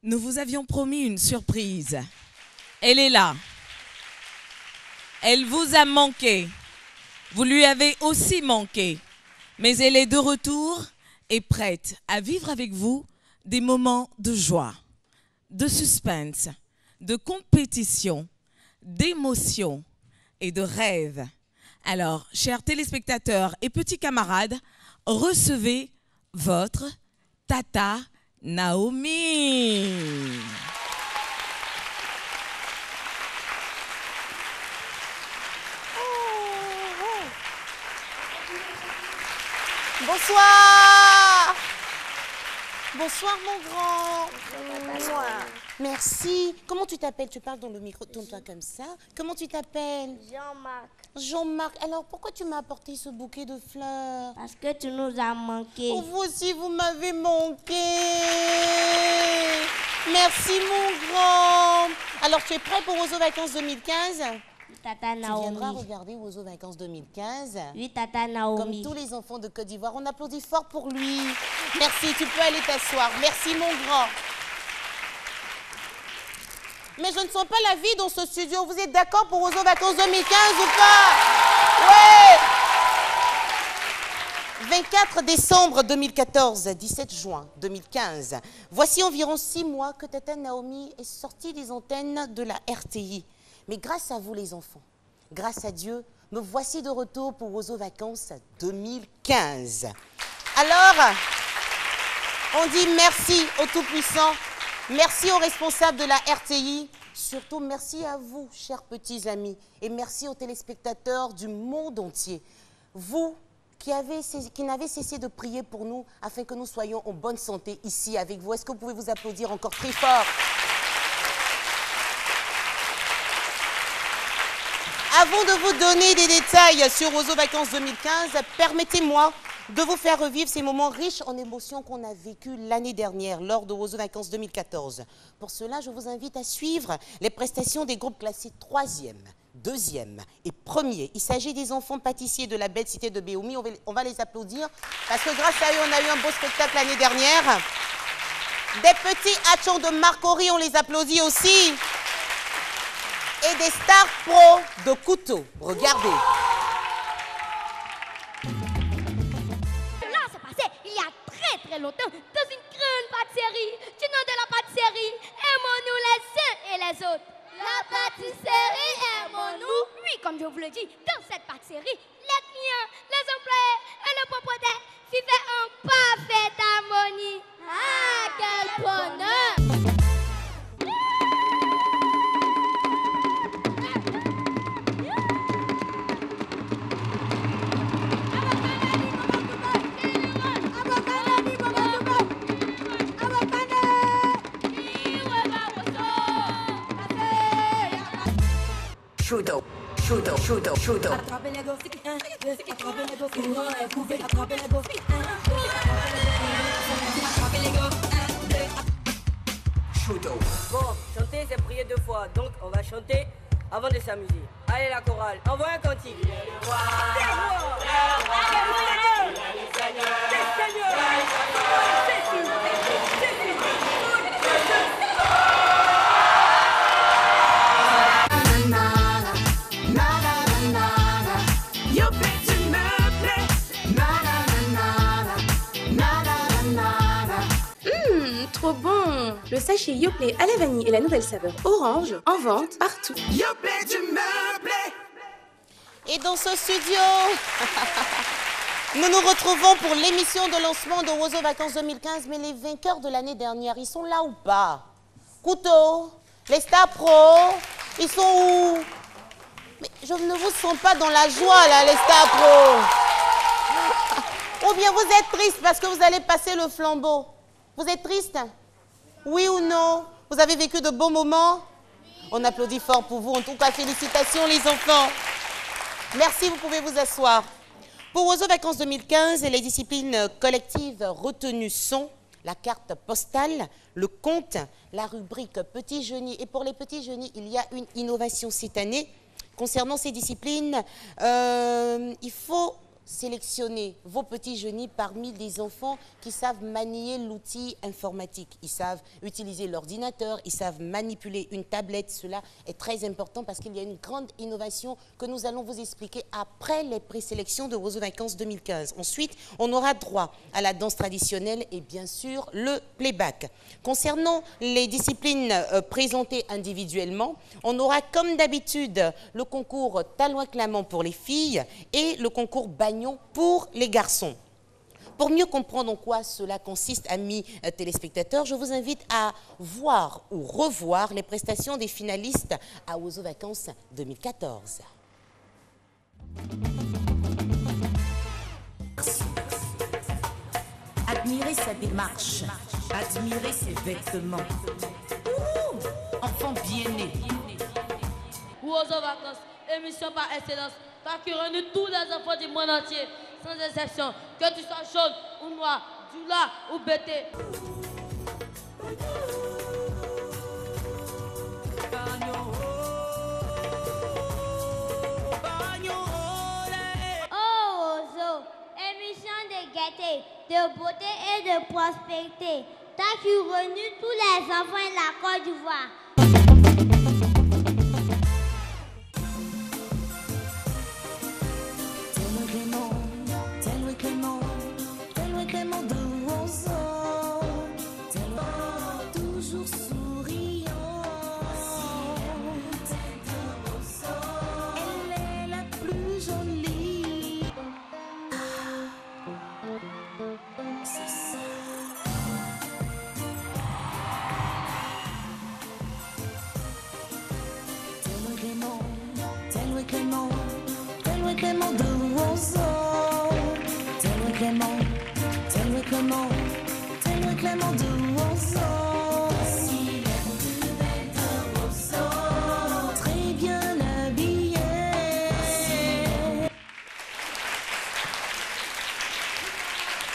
Nous vous avions promis une surprise. Elle est là. Elle vous a manqué. Vous lui avez aussi manqué. Mais elle est de retour et prête à vivre avec vous des moments de joie, de suspense, de compétition, d'émotion et de rêve. Alors, chers téléspectateurs et petits camarades, recevez votre Tata Naomi. Bonsoir. Bonsoir mon grand. Bonsoir. Merci. Comment tu t'appelles? Tu parles dans le micro, tourne-toi comme ça. Comment tu t'appelles? Jean-Marc. Jean-Marc. Alors pourquoi tu m'as apporté ce bouquet de fleurs? Parce que tu nous as manqué. Oh, vous aussi, vous m'avez manqué. Merci mon grand. Alors tu es prêt pour Ozo Vacances 2015? Tata Naomi. Tu viendras regarder Ozo Vacances 2015. Oui, Tata Naomi. Comme tous les enfants de Côte d'Ivoire, on applaudit fort pour lui. Merci, tu peux aller t'asseoir. Merci mon grand. Mais je ne sens pas la vie dans ce studio. Vous êtes d'accord pour Ozo Vacances 2015 ou pas? Ouais! 24 décembre 2014, 17 juin 2015. Voici environ 6 mois que Tata Naomi est sortie des antennes de la RTI. Mais grâce à vous les enfants, grâce à Dieu, me voici de retour pour Ozo Vacances 2015. Alors, on dit merci au Tout-Puissant, merci aux responsables de la RTI, surtout merci à vous, chers petits amis, et merci aux téléspectateurs du monde entier. Vous qui n'avez cessé de prier pour nous afin que nous soyons en bonne santé ici avec vous. Est-ce que vous pouvez vous applaudir encore très fort? Avant de vous donner des détails sur Ozo Vacances 2015, permettez-moi de vous faire revivre ces moments riches en émotions qu'on a vécus l'année dernière lors de Ozo Vacances 2014. Pour cela, je vous invite à suivre les prestations des groupes classés 3e, 2e et 1er. Il s'agit des enfants pâtissiers de la belle cité de Béoumi. On va les applaudir parce que grâce à eux, on a eu un beau spectacle l'année dernière. Des petits hachons de Marcory, on les applaudit aussi. Et des stars pro de couteau. Regardez. Là, c'est passé il y a très longtemps dans une grande pâtisserie. Du nom de la pâtisserie, aimons-nous les uns et les autres. La pâtisserie, aimons-nous. Oui, comme je vous le dis, dans cette pâtisserie, les clients, les employés et le propriétaire vivaient en parfaite harmonie. Ah, quel bonheur! Chuto, chuto, chuto, chuto. Attrapez les gosses, attrapez les gosses, vous pouvez attraper les gosses, attrapez les gosses. Chuto. Bon, chanter c'est prier 2 fois, donc on va chanter avant de s'amuser. Allez la chorale, envoie un cantique. Trop bon! Le sachet Yoplait à la vanille et la nouvelle saveur orange en vente partout. Yoplait du meuble. Et dans ce studio, nous nous retrouvons pour l'émission de lancement de Ozo Vacances 2015. Mais les vainqueurs de l'année dernière, ils sont là ou pas? Couteau, les stars pro, ils sont où? Mais je ne vous sens pas dans la joie là, les stars pro. Ou bien vous êtes triste parce que vous allez passer le flambeau. Vous êtes triste? Oui ou non? Vous avez vécu de beaux moments? On applaudit fort pour vous. En tout cas, félicitations les enfants. Merci, vous pouvez vous asseoir. Pour Ozo Vacances 2015, les disciplines collectives retenues sont la carte postale, le conte, la rubrique Petit Genie. Et pour les petits génies, il y a une innovation cette année. Concernant ces disciplines, il faut sélectionner vos petits génies parmi des enfants qui savent manier l'outil informatique. Ils savent utiliser l'ordinateur, ils savent manipuler une tablette. Cela est très important parce qu'il y a une grande innovation que nous allons vous expliquer après les présélections de Oiseaux Vacances 2015. Ensuite, on aura droit à la danse traditionnelle et bien sûr le playback. Concernant les disciplines présentées individuellement, on aura comme d'habitude le concours Talon-Clamant pour les filles et le concours Bagnon pour les garçons. Pour mieux comprendre en quoi cela consiste, amis téléspectateurs, je vous invite à voir ou revoir les prestations des finalistes à Oiseaux Vacances 2014. Admirez sa démarche, admirez ses vêtements. Ouh, enfant bien-né. Oiseaux Vacances, émission par excellence, qui réunit tous les enfants du monde entier, sans exception, que tu sois jaune ou noir, djoula ou bété. Oh Oiseau, émission de gaieté, de beauté et de prospérité, qui réunit tous les enfants de la Côte d'Ivoire.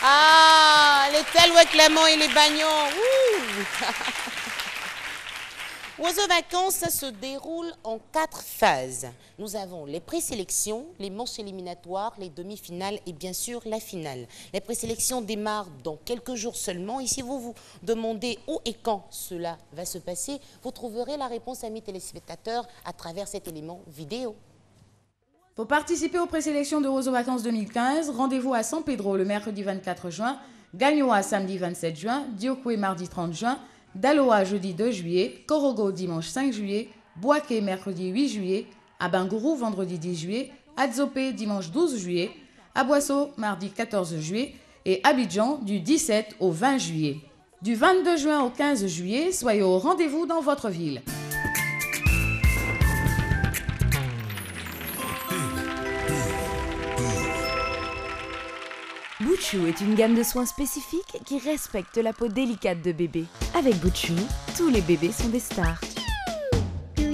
Ah, les Talouet Clamant et les Bagnons. Oiseaux Vacances, ça se déroule en 4 phases. Nous avons les présélections, les manches éliminatoires, les demi-finales et bien sûr la finale. Les présélections démarrent dans quelques jours seulement. Et si vous vous demandez où et quand cela va se passer, vous trouverez la réponse, amis téléspectateurs, à travers cet élément vidéo. Pour participer aux présélections de Oiseaux Vacances 2015, rendez-vous à San Pedro le mercredi 24 juin, Gagnoa samedi 27 juin, Diokwe mardi 30 juin, Daloa jeudi 2 juillet, Korogo dimanche 5 juillet, Boaké mercredi 8 juillet, Abangourou vendredi 10 juillet, Adzopé dimanche 12 juillet, Aboisseau mardi 14 juillet et Abidjan du 17 au 20 juillet. Du 22 juin au 15 juillet, soyez au rendez-vous dans votre ville. Butchou est une gamme de soins spécifiques qui respecte la peau délicate de bébé. Avec Butchou, tous les bébés sont des stars. C'est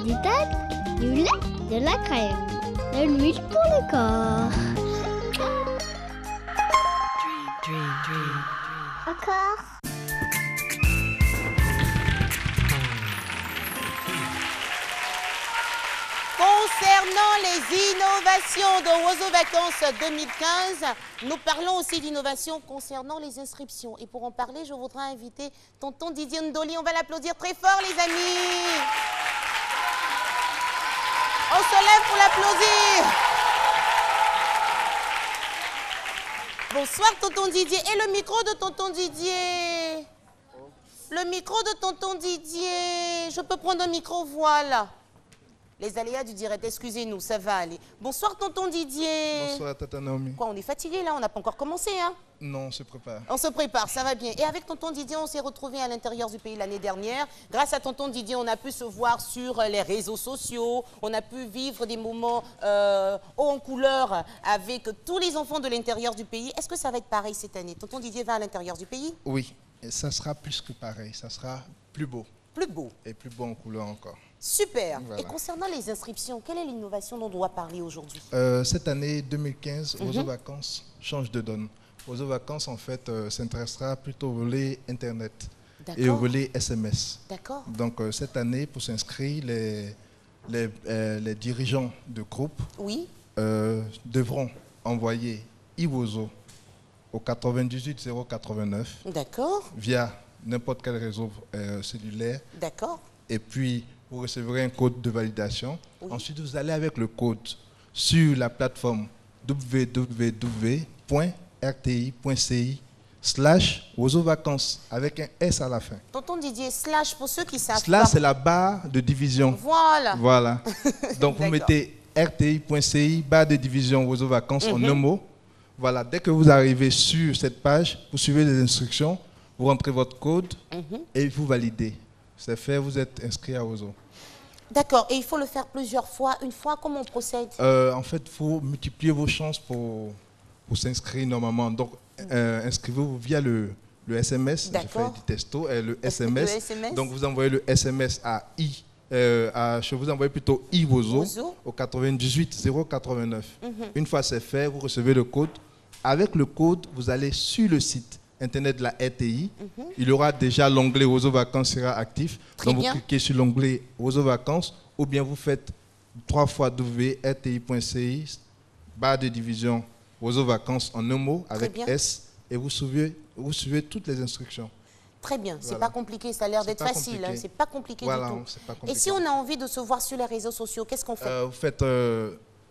du talc, du lait, de la crème, de l'huile pour le corps. Encore. Concernant les innovations de Oiseaux Vacances 2015, nous parlons aussi d'innovation concernant les inscriptions. Et pour en parler, je voudrais inviter tonton Didier Ndoli. On va l'applaudir très fort, les amis. On se lève pour l'applaudir. Bonsoir, tonton Didier. Et le micro de tonton Didier? Le micro de tonton Didier. Je peux prendre un micro, voilà. Les aléas du direct, excusez-nous, ça va aller. Bonsoir, tonton Didier. Bonsoir, tata Naomi. Quoi, on est fatigué là, on n'a pas encore commencé, hein? Non, on se prépare. On se prépare, ça va bien. Et avec tonton Didier, on s'est retrouvés à l'intérieur du pays l'année dernière. Grâce à tonton Didier, on a pu se voir sur les réseaux sociaux. On a pu vivre des moments haut en couleur avec tous les enfants de l'intérieur du pays. Est-ce que ça va être pareil cette année? Tonton Didier va à l'intérieur du pays? Oui, et ça sera plus que pareil. Ça sera plus beau. Plus beau. Et plus beau en couleur encore. Super. Voilà. Et concernant les inscriptions, quelle est l'innovation dont on doit parler aujourd'hui? Cette année 2015, Oiseaux Vacances change de donne. Oiseaux Vacances, en fait, s'intéressera plutôt au volet Internet. et au volet SMS. D'accord. Donc cette année, pour s'inscrire, les dirigeants de groupe devront envoyer Iwozo au 98 089 via n'importe quel réseau cellulaire. D'accord. Et puis, vous recevrez un code de validation. Ensuite, vous allez avec le code sur la plateforme www.rti.ci/Wozo-Vacances avec un S à la fin. Tonton Didier, slash pour ceux qui savent Slash, c'est la barre de division. Voilà. Donc, vous mettez rti.ci, barre de division Wozo-Vacances en un mot. Voilà, dès que vous arrivez sur cette page, vous suivez les instructions, vous rentrez votre code et vous validez. C'est fait, vous êtes inscrit à Wozo. D'accord, et il faut le faire plusieurs fois. Une fois, comment on procède? En fait, il faut multiplier vos chances pour s'inscrire normalement. Donc, inscrivez-vous via le SMS. J'ai fait du testo, le SMS. Donc, vous envoyez le SMS je vous envoie plutôt Iwozo au 98 089. Une fois c'est fait, vous recevez le code. Avec le code, vous allez sur le site internet de la RTI. Il y aura déjà l'onglet Wozo Vacances sera actif. Donc vous cliquez sur l'onglet Wozo Vacances ou bien vous faites 3 fois www.rti.ci barre de division Wozo Vacances en un mot avec S et vous suivez toutes les instructions. Très bien, c'est pas compliqué, ça a l'air d'être facile, hein. C'est pas compliqué du tout. Pas compliqué. Et si on a envie de se voir sur les réseaux sociaux, qu'est-ce qu'on fait? Vous faites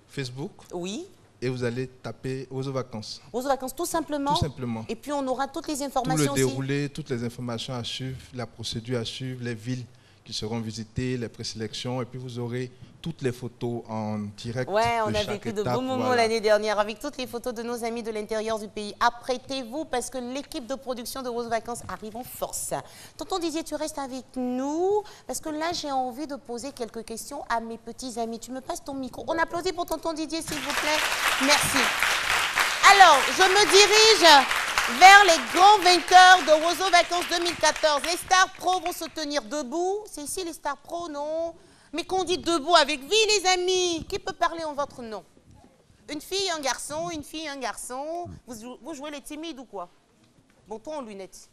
Facebook. Oui. Et vous allez taper Wozo Vacances. Wozo Vacances, tout simplement. Tout simplement. Et puis on aura toutes les informations. Tout le déroulé, toutes les informations à suivre, la procédure à suivre, les villes qui seront visitées, les présélections, et puis vous aurez toutes les photos en direct. Ouais, on de a chaque vécu de étape, beaux moments l'année dernière avec toutes les photos de nos amis de l'intérieur du pays. Apprêtez-vous parce que l'équipe de production de Wozo Vacances arrive en force. Tonton Didier, tu restes avec nous parce que là, j'ai envie de poser quelques questions à mes petits amis. Tu me passes ton micro. On applaudit pour Tonton Didier, s'il vous plaît. Merci. Alors, je me dirige vers les grands vainqueurs de Wozo Vacances 2014. Les stars pro vont se tenir debout. C'est ici les stars pro, non? Mais qu'on dit debout avec vie, les amis. Qui peut parler en votre nom? Une fille, un garçon, une fille, un garçon. Vous jouez les timides ou quoi? Bon, toi en lunettes.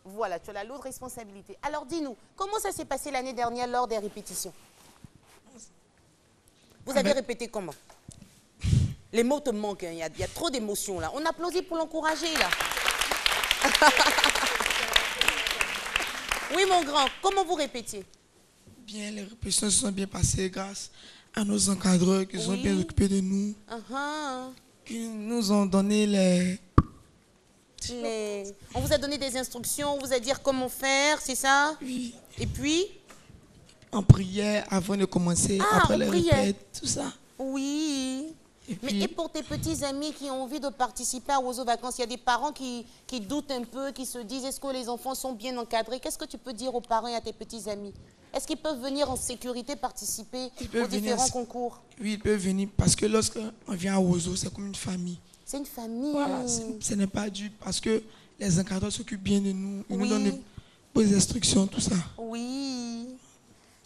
Voilà, tu as la lourde responsabilité. Alors dis-nous, comment ça s'est passé l'année dernière lors des répétitions? Vous avez répété comment? Les mots te manquent, hein. Il y a trop d'émotions là. On applaudit pour l'encourager là. Oui mon grand, comment vous répétiez? Bien, les répétitions se sont bien passées grâce à nos encadreurs qui sont bien occupés de nous, qui nous ont donné On vous a donné des instructions, on vous a dit comment faire, c'est ça? Oui. Et puis? En prière, avant de commencer, après les répètes, tout ça. Oui. Et pour tes petits amis qui ont envie de participer à Wozo Vacances, il y a des parents qui doutent un peu, qui se disent est-ce que les enfants sont bien encadrés? Qu'est-ce que tu peux dire aux parents et à tes petits amis? Est-ce qu'ils peuvent venir en sécurité participer aux différents concours? Oui, ils peuvent venir parce que lorsqu'on vient à Wozo, c'est comme une famille. C'est une famille. Voilà, ce n'est pas dur parce que les encadreurs s'occupent bien de nous. Ils nous donnent des bonnes instructions, tout ça. Oui.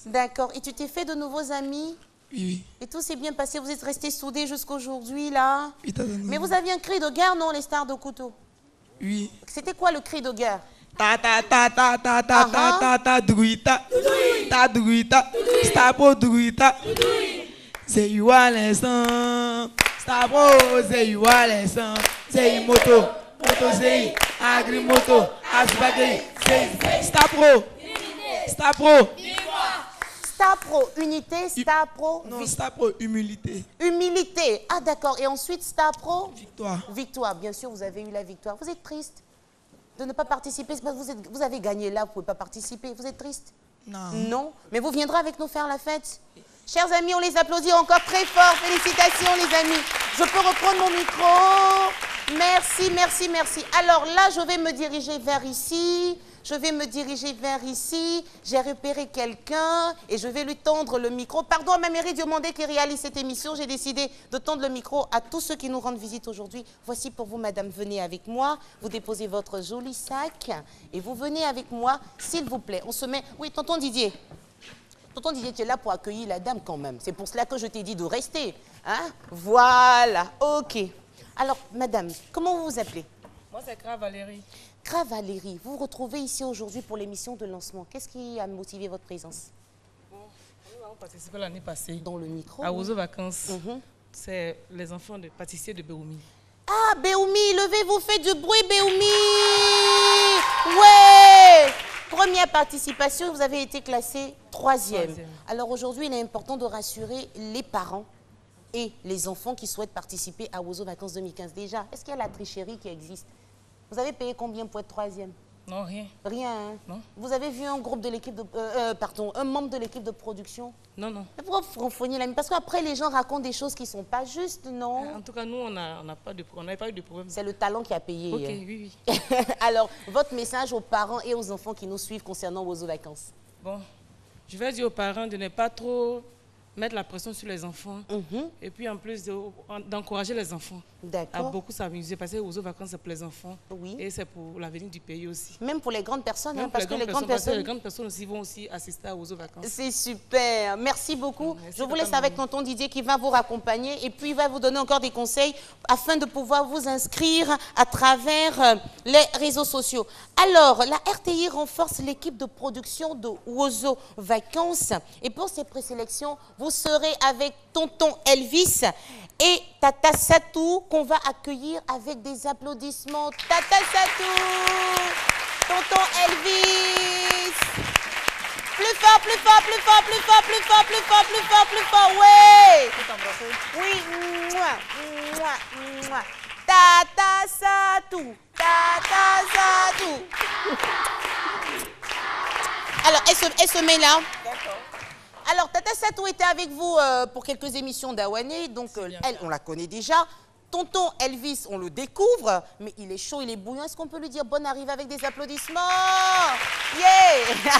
D'accord. Et tu t'es fait de nouveaux amis? Oui. Et tout s'est bien passé, vous êtes restés soudés jusqu'aujourd'hui, là? Oui, mais vous aviez un cri de guerre, non, les stars de couteau? Oui. C'était quoi le cri de guerre? Ta ta ta ta ta ta ta ta ta druita. Ta druita. Stapo druita. C'est you à l'instant. Stapo, c'est you à l'instant. C'est moto. Moto c'est agrimoto. Asbagay. C'est Stapro. Stapro. Star Pro, unité, Star Pro... Non, Star Pro, humilité. Humilité. Ah, d'accord. Et ensuite, Star Pro... Victoire. Victoire. Bien sûr, vous avez eu la victoire. Vous êtes triste de ne pas participer? C'est parce que vous avez gagné là, vous ne pouvez pas participer. Vous êtes triste? Non. Non. Mais vous viendrez avec nous faire la fête? Chers amis, on les applaudit encore très fort. Félicitations, les amis. Je peux reprendre mon micro? Merci, merci, merci. Alors là, je vais me diriger vers ici. J'ai repéré quelqu'un et je vais lui tendre le micro. Pardon à ma mairie Diomandé qui réalise cette émission. J'ai décidé de tendre le micro à tous ceux qui nous rendent visite aujourd'hui. Voici pour vous, madame. Venez avec moi. Vous déposez votre joli sac et vous venez avec moi, s'il vous plaît. On se met... Oui, tonton Didier. Tonton Didier, tu es là pour accueillir la dame quand même. C'est pour cela que je t'ai dit de rester. Hein? Voilà. OK. Alors, madame, comment vous vous appelez? Moi, c'est Cra Valérie. Cra Valérie, vous vous retrouvez ici aujourd'hui pour l'émission de lancement. Qu'est-ce qui a motivé votre présence? Bon, nous avons participé l'année passée. Dans le micro. À Ozo Vacances. C'est les enfants de pâtissiers de Béoumi. Ah, Béoumi, levez-vous, faites du bruit, Béoumi. Ouais. Première participation, vous avez été classé 3e. Alors aujourd'hui, il est important de rassurer les parents et les enfants qui souhaitent participer à Ozo Vacances 2015. Déjà, est-ce qu'il y a la tricherie qui existe? Vous avez payé combien pour être 3e? Non, rien. Rien, hein? Non. Vous avez vu un groupe de l'équipe de... un membre de l'équipe de production? Non, non. Mais pourquoi vous renfrognez l'ami? Parce qu'après, les gens racontent des choses qui ne sont pas justes, non? En tout cas, nous, on n'avait pas eu de problème. C'est le talent qui a payé. Ok, hein. oui. Alors, votre message aux parents et aux enfants qui nous suivent concernant Ozo Vacances? Bon, je vais dire aux parents de ne pas trop mettre la pression sur les enfants. Et puis, en plus, d'encourager les enfants à beaucoup s'amuser. Parce que Ozo Vacances, c'est pour les enfants. Oui. Et c'est pour l'avenir du pays aussi. Même pour les grandes personnes, Même hein, parce que les grandes personnes... les grandes personnes aussi vont aussi assister à Ozo Vacances. C'est super. Merci beaucoup. Merci, je vous laisse avec tonton Didier qui va vous raccompagner et puis il va vous donner encore des conseils afin de pouvoir vous inscrire à travers les réseaux sociaux. Alors, la RTI renforce l'équipe de production de Ozo Vacances. Et pour ces présélections, vous serez avec tonton Elvis et Tata Satou qu'on va accueillir avec des applaudissements. Tata Satou, tonton Elvis. Plus fort, plus fort, plus fort, plus fort, plus fort, plus fort, plus fort, plus fort, ouais. Oui, mouah, mouah, mouah. Tata Satou, Tata Satou. Alors, elle se met là. D'accord. Alors, Tata Satou était avec vous pour quelques émissions d'Awané, donc elle, on la connaît déjà. Tonton Elvis, on le découvre, mais il est chaud, il est bouillant. Est-ce qu'on peut lui dire bonne arrivée avec des applaudissements? Yeah.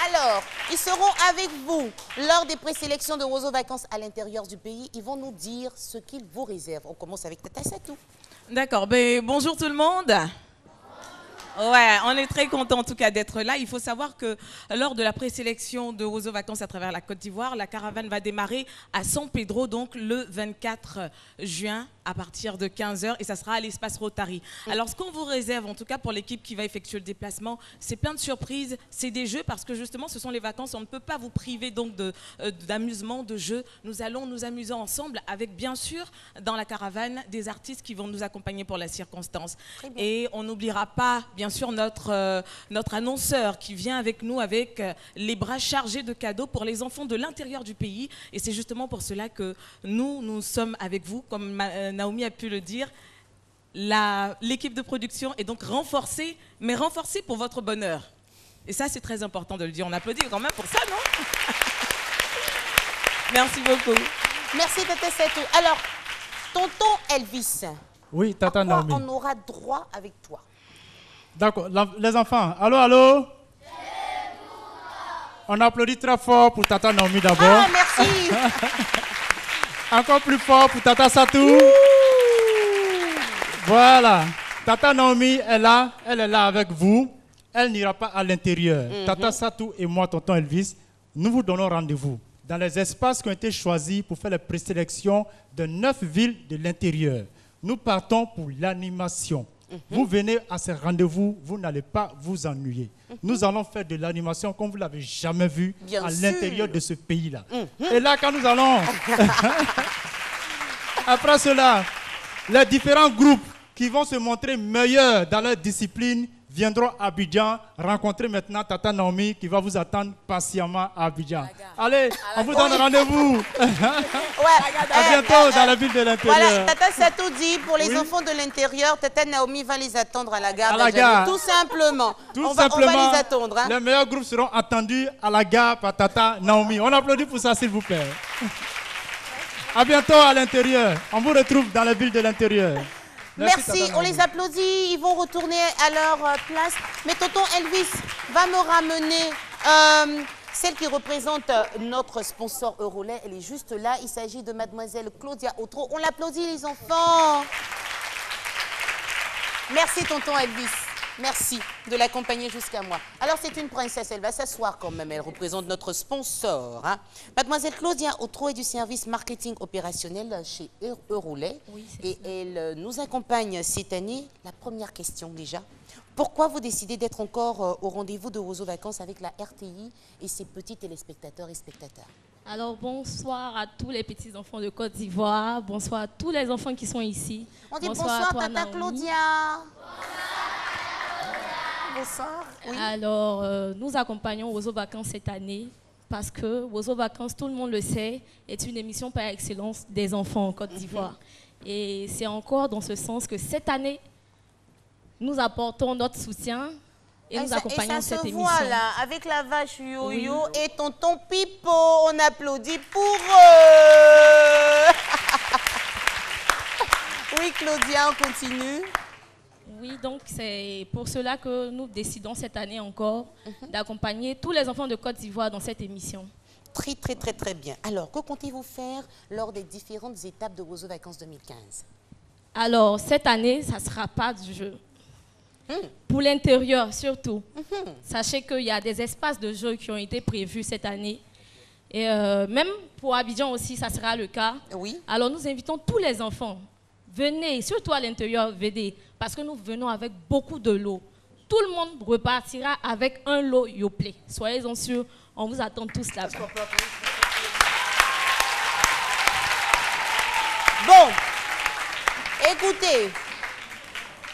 Alors, ils seront avec vous lors des présélections de Ozo Vacances à l'intérieur du pays. Ils vont nous dire ce qu'ils vous réservent. On commence avec Tata Satou. D'accord, ben, bonjour tout le monde. Ouais, on est très content en tout cas d'être là. Il faut savoir que lors de la présélection de Ozo Vacances à travers la Côte d'Ivoire, la caravane va démarrer à San Pedro, donc le 24 juin à partir de 15h et ça sera à l'espace Rotary. Alors ce qu'on vous réserve en tout cas pour l'équipe qui va effectuer le déplacement, c'est plein de surprises, c'est des jeux parce que justement ce sont les vacances, on ne peut pas vous priver donc d'amusement, de jeux. Nous allons nous amuser ensemble avec bien sûr dans la caravane des artistes qui vont nous accompagner pour la circonstance. Et on n'oubliera pas bien sûr notre annonceur qui vient avec nous avec les bras chargés de cadeaux pour les enfants de l'intérieur du pays et c'est justement pour cela que nous sommes avec vous comme Naomi a pu le dire, l'équipe de production est donc renforcée, mais renforcée pour votre bonheur. Et ça, c'est très important de le dire. On applaudit quand même pour ça, non? Merci beaucoup. Merci, Tata Satou. Alors, tonton Elvis. Oui, Tata Naomi. On aura droit avec toi. D'accord. Les enfants, allô, allô? On applaudit très fort pour Tata Naomi d'abord. Ah, merci. Encore plus fort pour Tata Satou. Voilà. Tata Naomi est là, elle est là avec vous. Elle n'ira pas à l'intérieur. Tata Satou et moi, tonton Elvis, nous vous donnons rendez-vous dans les espaces qui ont été choisis pour faire la présélection de 9 villes de l'intérieur. Nous partons pour l'animation. Vous venez à ces rendez-vous, vous n'allez pas vous ennuyer. Nous allons faire de l'animation comme vous ne l'avez jamais vu à l'intérieur de ce pays-là. Et là, quand nous allons... Après cela, les différents groupes qui vont se montrer meilleurs dans leur discipline viendront à Abidjan rencontrer maintenant Tata Naomi qui va vous attendre patiemment à Abidjan. Allez, on vous donne rendez-vous. À bientôt dans la ville de l'intérieur. Voilà, Tata Satou dit pour les enfants de l'intérieur, Tata Naomi va les attendre à la gare. À la gare. Tout simplement. On va les attendre. Hein. Les meilleurs groupes seront attendus à la gare par Tata Naomi. On applaudit pour ça, s'il vous plaît. À bientôt à l'intérieur. On vous retrouve dans la ville de l'intérieur. Merci, on les applaudit, ils vont retourner à leur place. Mais tonton Elvis va me ramener celle qui représente notre sponsor Eurolait. Elle est juste là, il s'agit de mademoiselle Claudia Autreau. On l'applaudit les enfants. Merci tonton Elvis. Merci de l'accompagner jusqu'à moi. Alors, c'est une princesse, elle va s'asseoir quand même. Elle représente notre sponsor. Hein. Mademoiselle Claudia Autreau est du service marketing opérationnel chez Eurolait. Oui, et elle nous accompagne cette année. La première question déjà. Pourquoi vous décidez d'être encore au rendez-vous de Oiseaux Vacances avec la RTI et ses petits téléspectateurs et spectateurs? Alors, bonsoir à tous les petits-enfants de Côte d'Ivoire. Bonsoir à tous les enfants qui sont ici. On dit bonsoir à Tata Claudia. Bonsoir. Oui. Alors, nous accompagnons Oiseaux Vacances cette année parce que Oiseaux Vacances, tout le monde le sait, est une émission par excellence des enfants en Côte d'Ivoire. Et c'est encore dans ce sens que cette année, nous apportons notre soutien et nous accompagnons cette émission. Voilà, avec la vache Yo-Yo et tonton Pipo, on applaudit pour eux. Oui, Claudia, on continue. Oui, donc c'est pour cela que nous décidons cette année encore d'accompagner tous les enfants de Côte d'Ivoire dans cette émission. Très, très, très, très bien. Alors, que comptez-vous faire lors des différentes étapes de Oiseaux Vacances 2015? Alors, cette année, ça ne sera pas du jeu. Pour l'intérieur, surtout. Sachez qu'il y a des espaces de jeu qui ont été prévus cette année. Et même pour Abidjan aussi, ça sera le cas. Oui. Alors, nous invitons tous les enfants. Venez, surtout à l'intérieur, venez. Parce que nous venons avec beaucoup de lots. Tout le monde repartira avec un lot Yoplait. Soyez-en sûrs, on vous attend tous là-bas. Bon, écoutez.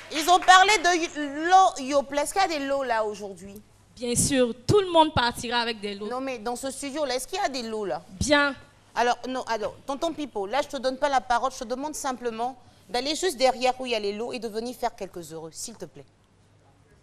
Ils ont parlé de l'eau Yoplait. Est-ce qu'il y a des lots là aujourd'hui? Bien sûr, tout le monde partira avec des lots. Non, mais dans ce studio-là, est-ce qu'il y a des lots là? Bien. Alors, non, alors, tonton Pipo, là, je ne te donne pas la parole. Je te demande simplement d'aller juste derrière où il y a les lots et de venir faire quelques heureux, s'il te plaît.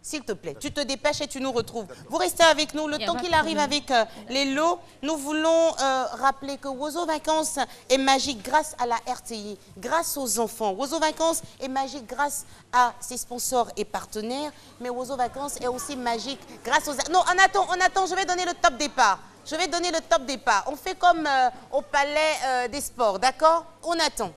S'il te plaît, tu te dépêches et tu nous retrouves. Vous restez avec nous. Le temps qu'il arrive avec les lots, nous voulons rappeler que Oiseaux Vacances est magique grâce à la RTI, grâce aux enfants. Oiseaux Vacances est magique grâce à ses sponsors et partenaires, mais Oiseaux Vacances est aussi magique grâce aux... Non, on attend, je vais donner le top départ. Je vais donner le top départ. On fait comme au Palais des Sports, d'accord? On attend.